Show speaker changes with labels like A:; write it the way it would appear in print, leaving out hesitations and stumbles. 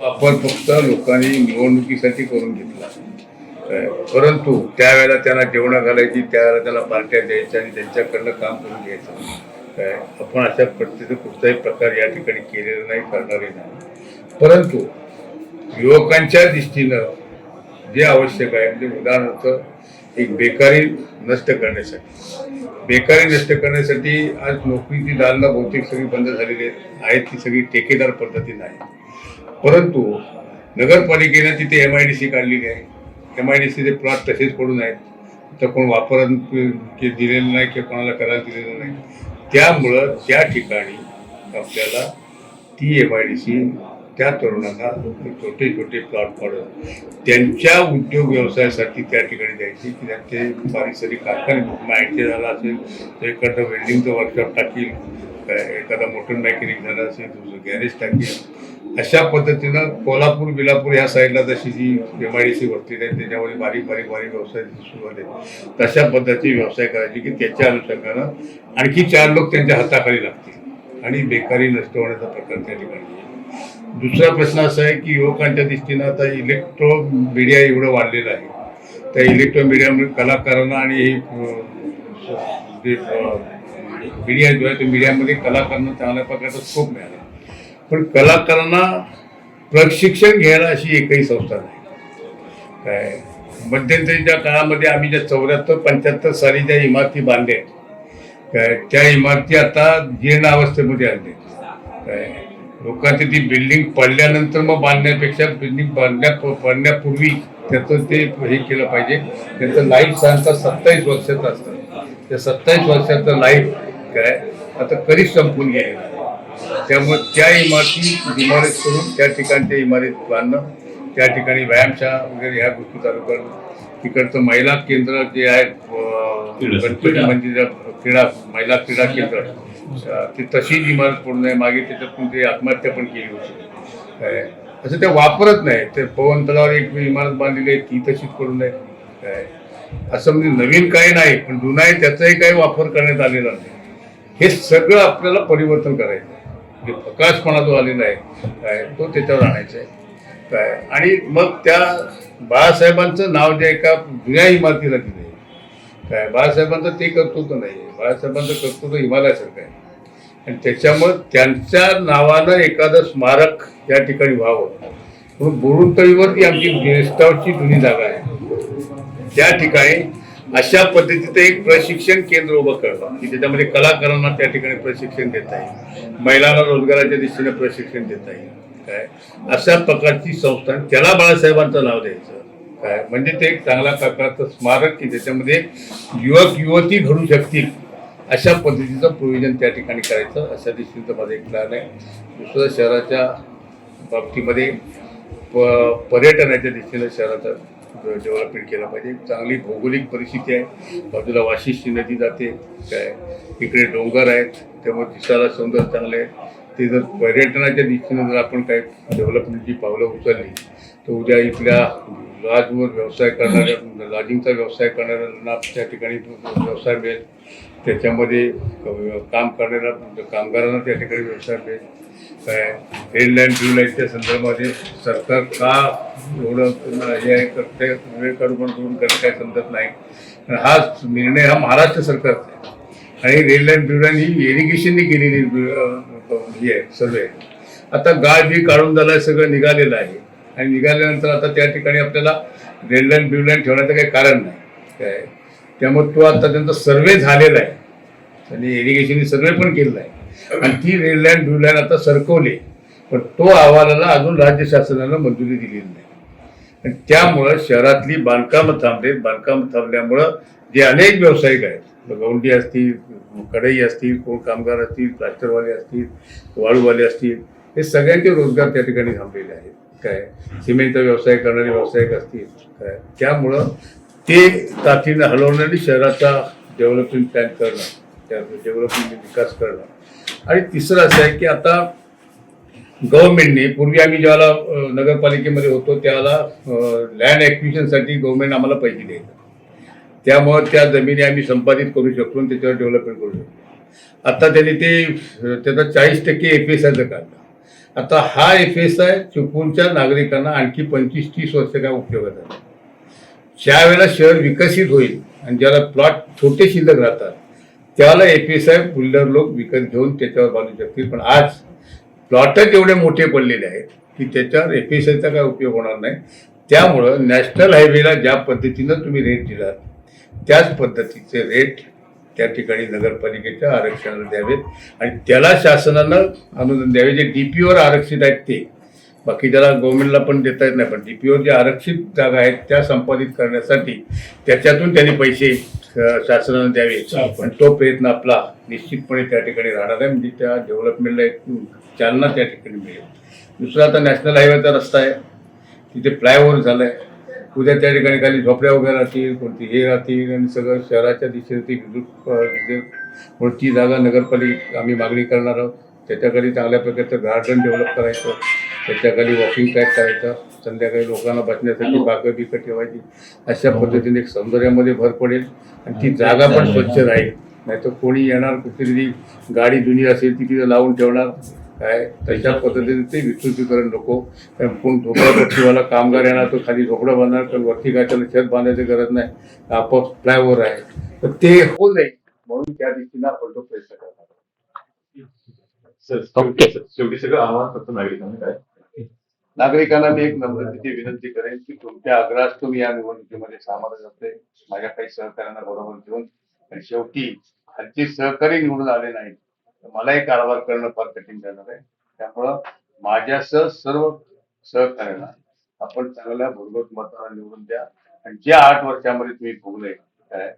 A: वापर फक्त लोकांनी निवडणुकीसाठी करून घेतला, परंतु त्यावेळेला त्यांना जेवणं घालायची, त्यावेळेला त्यांना पार्ट्या द्यायच्या आणि त्यांच्याकडनं काम करून घ्यायचं. आपण अशा पद्धतीचा कुठलाही प्रकार या ठिकाणी केलेला नाही, करणारे नाही. परंतु युवकांच्या दृष्टीनं जे आवश्यक आहे, म्हणजे उदाहरणार्थ एक बेकारी नष्ट करण्यासाठी आज नोकरीची दालनं बहुतेक सगळी बंद झालेली आहेत. ती सगळी ठेकेदार पद्धतीनं आहे. परंतु नगरपालिकेने तिथे MIDC काढलेली आहे. MIDCचे प्लॉट तसेच पडून आहेत, तर कोण वापरून दिलेलं नाही किंवा कोणाला करायला दिलेलं नाही. त्यामुळं त्या ठिकाणी आपल्याला ती MIDC त्या तरुणांना छोटे छोटे प्लॉट पाडून त्यांच्या उद्योग व्यवसायासाठी त्या ठिकाणी द्यायची, की त्यांचे बारीक कारखाने IT झाला असेल तर एखादं वेल्डिंगचं वर्कशॉप टाकील, एखादा मोटर मेकॅनिक झाला असेल दुसरं गॅरेज टाकील. अशा पद्धतीनं कोल्हापूर बिलापूर ह्या साईडला जशी जी MIDC वरती आहे त्याच्यामध्ये बारीक व्यवसाय सुरू झाले, तशा पद्धतीचे व्यवसाय करायचे की त्याच्या अनुषंगानं आणखी 4 लोक त्यांच्या हाताखाली लागतील आणि बेकारी नष्ट होण्याचा प्रकार त्या ठिकाणी. दुसरा प्रश्न असा आहे की युवकांच्या दृष्टीनं आता इलेक्ट्रो मीडिया एवढं वाढलेलं आहे. त्या इलेक्ट्रो मीडियामुळे कलाकारांना आणि मीडिया जो आहे त्या मीडियामध्ये कलाकारांना चांगल्या प्रकारचा स्कोप मिळाला, पण कलाकारांना प्रशिक्षण घ्यायला अशी एकही संस्था नाही. मध्यंतरीच्या काळामध्ये आम्ही ज्या 74-75 साली ज्या इमारती बांधल्या त्या इमारती आता जीर्ण अवस्थेमध्ये आणल्या. लोकांची ती बिल्डिंग पडल्यानंतर मग बांधण्यापेक्षा बिल्डिंग पडण्यापूर्वी त्याचं ते हे केलं पाहिजे. त्याचं लाईफ साधारणतः 27 वर्षाचं असतं. त्या 27 वर्षाचं लाईफ आता कधीच संपून गेलेलं आहे. त्यामुळे त्या इमारती करून त्या ठिकाणच्या इमारत बांधणं, त्या ठिकाणी व्यायामशाळा वगैरे ह्या गोष्टी चालू करणं. तिकडचं महिला केंद्र जे आहे गणपती मंदिर महिला क्रीडा केंद्र, ती तशीच इमारत पडून आहे. मागे त्याच्यातून ते आत्महत्या पण केली होती. असं ते वापरत नाही. ते पवन तलावावर एक इमारत बांधलेली आहे, ती तशीच पडून आहे. असं म्हणजे नवीन काही नाही, पण जुना आहे त्याचाही काही वापर करण्यात आलेला नाही. हे सगळं आपल्याला परिवर्तन करायचं आहे. म्हणजे प्रकाशपणा जो आलेला आहे तो त्याच्यावर आणायचा आहे. आणि मग त्या बाळासाहेबांचं नाव जे एका जुन्या इमारतीला दिलं आहे, बाळासाहेबांचं ते कर्तृत्व नाही आहे. बाळासाहेबांचं कर्तृत्व हिमालयासारखं आहे आणि त्याच्यामुळे त्यांच्या नावानं एखादं स्मारक या ठिकाणी व्हावं म्हणून बोरुणतळीवर ती आमची गेस्ट हाऊसची जुनी जागा आहे. त्या ठिकाणी अशा पद्धतीचं एक प्रशिक्षण केंद्र उभं करणं की त्याच्यामध्ये कलाकारांना त्या ठिकाणी प्रशिक्षण देता येईल, महिलांना रोजगाराच्या दृष्टीने प्रशिक्षण देता येईल. अशा प्रकारची संस्था, त्याला बाळासाहेबांचं नाव द्यायचं म्हणजे ते एक चांगल्या प्रकारचं स्मारक की त्याच्यामध्ये युवक युवती घडू शकतील अशा पद्धतीचं प्रोव्हिजन त्या ठिकाणी करायचं, अशा दृष्टीचं माझं एक प्लॅन आहे. दुसरं शहराच्या बाबतीमध्ये पर्यटनाच्या दृष्टीनं शहराचं डेव्हलपमेंट केलं पाहिजे. चांगली भौगोलिक परिस्थिती आहे, बाजूला वाशिष्ठी नदी जाते, इकडे डोंगर आहेत, त्यामुळे दिसायला सौंदर्य चांगलं आहे. ते जर पर्यटनाच्या दृष्टीनं जर आपण काही डेव्हलपमेंटची पावलं उचलली तर उद्या इथल्या लॉजवर व्यवसाय करणाऱ्या, लॉजिंगचा व्यवसाय करणाऱ्यांना त्या ठिकाणी व्यवसाय मिळेल. त्याच्यामध्ये काम करणाऱ्या कामगारांना त्या ठिकाणी व्यवसाय मिळेल. रेड लाईन ब्लू लाईनच्या संदर्भामध्ये सरकार का एवढं हे करते, वेळ करून करत काय समजत नाही. हा निर्णय हा महाराष्ट्र सरकारचा आहे आणि रेड लाईन ब्लू लाईन ही इरिगेशनने केलेली ही आहे सर्वे. आता गाळ बी काढून झालं, सगळं निघालेलं आहे आणि निघाल्यानंतर आता त्या ठिकाणी आपल्याला रेड लाईन ब्लू लाईन ठेवण्याचं काही कारण नाही. त्यामुळे तो आता त्यांचा सर्वे झालेला आहे आणि इरिगेशनने सर्वे पण केलेला आहे आणि ती रेड लाईन ब्लू लाईन आता सरकवली, पण तो अहवालाला अजून राज्य शासनानं मंजुरी दिलेली नाही. आणि त्यामुळं शहरातली बांधकामं थांबल्यामुळं जे अनेक व्यावसायिक आहेत, गवंडी असतील, कढई असतील, कोण कामगार असतील, प्लास्टरवाले असतील, वाळूवाले असतील, हे सगळ्यांचे रोजगार त्या ठिकाणी थांबलेले आहेत. सिमेंटचा व्यवसाय करणारे व्यावसायिक असतील त्यामुळं ते तातडीनं हलवणं आणि शहराचा डेव्हलपमेंट प्लॅन करणं, त्या डेव्हलपमेंट विकास करणं. आणि तिसरं असं आहे की आता गव्हर्नमेंटने, पूर्वी आम्ही ज्यावेळेला नगरपालिकेमध्ये होतो त्यावेळेला लँड ॲक्विजिशनसाठी गव्हर्नमेंट आम्हाला पैसे द्यायचं, त्यामुळं त्या जमिनी आम्ही संपादित करू शकतो आणि त्याच्यावर डेव्हलपमेंट करू शकतो. आता त्यांनी त्याचा 40% APSR काढलं. आता हा FSI चिपळूणच्या नागरिकांना आणखी 25-30 वर्ष काय उपयोगाचा नाही. ज्या वेळेला शहर विकसित होईल आणि ज्याला प्लॉट छोटे शिल्लक राहतात त्याला FSI बिल्डर लोक विकत घेऊन त्याच्यावर बांधू शकतील. पण आज प्लॉटच एवढे मोठे पडलेले आहेत की त्याच्यावर FSIचा काय उपयोग होणार नाही. त्यामुळं नॅशनल हायवेला ज्या पद्धतीनं तुम्ही रेट दिलात त्याच पद्धतीचे रेट त्या ठिकाणी नगरपालिकेच्या आरक्षणाला द्यावेत आणि त्याला शासनानं अनुदान द्यावे. जे DPOवर आरक्षित आहेत ते, बाकी त्याला गव्हर्नमेंटला पण देता येत नाही, पण DPOवर जे आरक्षित जागा आहेत त्या संपादित करण्यासाठी त्याच्यातून त्यांनी पैसे शासनानं द्यावे. पण तो प्रयत्न आपला निश्चितपणे त्या ठिकाणी राहणार आहे. म्हणजे त्या डेव्हलपमेंटला एक चालना त्या ठिकाणी मिळेल. दुसरा आता नॅशनल हायवेचा रस्ता आहे, तिथे फ्लायओव्हर झालं आहे. उद्या त्या ठिकाणी खाली झोपड्या वगैरे राहतील, कोणती हे राहतील आणि सगळं शहराच्या दिशेने ती दिसेल. म्हणून ती जागा नगरपालिका आम्ही मागणी करणार आहोत. त्याच्याखाली चांगल्या प्रकारचं गार्डन डेव्हलप करायचं, त्याच्याखाली वॉकिंग ट्रॅक करायचा, संध्याकाळी लोकांना बसण्यासाठी बागं बिकं ठेवायची. अशा पद्धतीने एक सौंदर्यामध्ये भर पडेल आणि ती जागा पण स्वच्छ राहील. नाही तर कोणी येणार, कुठली गाडी जुनी असेल ती तिथे लावून ठेवणार काय, तशा पद्धतीने ते विस्तृतीकरण नको. कारण कोण झोपडपट्टीवाला कामगार येणार तो खाली झोपडं बांधणार, तर वरती काय त्याला छत बांधायची गरज नाही, आपोआप फ्लायओव्हर आहे. तर ते होऊ नये म्हणून त्या दिशेने आपण तो प्रयत्न करणार.
B: शेवटी सगळं आव्हान फक्त नागरिकांना काय
A: नागरिकांना मी एक नम्रतेची विनंती करेन की तुमच्या आग्रहास तुम्ही या निवडणुकीमध्ये सामोरे जाते, माझ्या काही सहकार्यांना बरोबर घेऊन. आणि शेवटी खालची सहकारी निवडून आले नाही तर मलाही कारभार करणं फार कठीण जाणार आहे. त्यामुळं माझ्यासह सर्व सहकार्यांना आपण चांगल्या भरघोस मताला निवडून द्या आणि ज्या 8 वर्षामध्ये तुम्ही भोगले काय